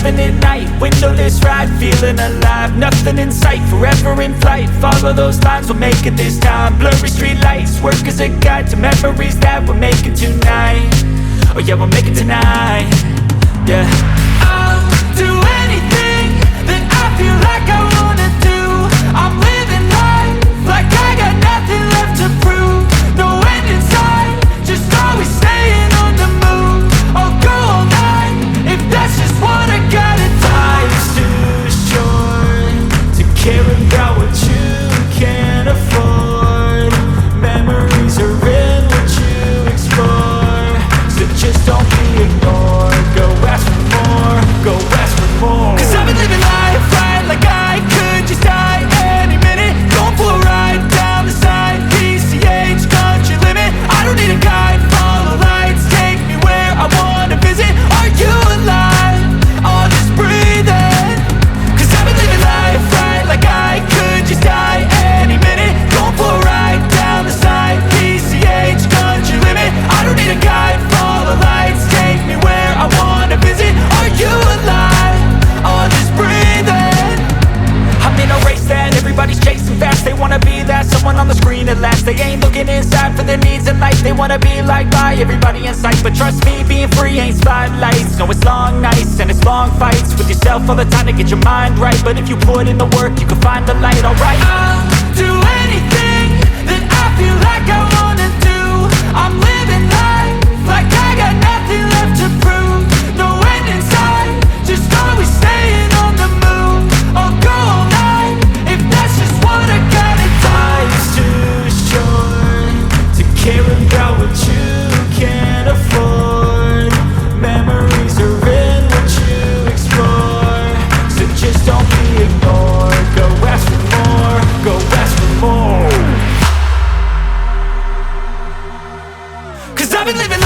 having it night, windowless ride, feeling alive. Nothing in sight, forever in flight. Follow those lines, we'll make it this time. Blurry street lights, work as a guide to memories that we're making tonight. Oh yeah, we'll make it tonight. Yeah, I'll do anything that I feel like I wanna do. I'm living life like I got nothing left to prove. No end in sight, just always staying on the move. I'll go all night if that's just what I gotta do. Life's too short to care about what you can't afford. Memories are in what you explore, so just don't be ignored. Go ask for more, go ask for more. Cause I've been living life right like I could just die any minute. Going for a ride down the side, PCH, country limit. I don't need a guide, follow lights, take me where I wanna visit. Are you alive? Or just breathing? Cause I've been living life right like I could just die any minute. Going for a ride down the side, PCH, country limit. I don't need a guide, follow lights, take me where I wanna visit. Are you alive? Or just breathing? I'm in a race that everybody's chasing fast. They wanna be that someone on the screen at last. They ain't looking inside for their needs in life. They wanna be liked by everybody in sight. But trust me, being free ain't spotlights. No, it's long nights and it's long fights with yourself all the time to get your mind right. But if you put in the work, you can find the light, alright. I'll do anything that I feel like I wanna do. I'm living life like I got nothing left to prove. No end in sight, just always staying on the move. I'll go all night if that's just what I gotta do. Life's too short to care about what you can't afford. Memories are in what you explore, so just don't be ignored. Go ask for more, go ask for more. Cause I've been living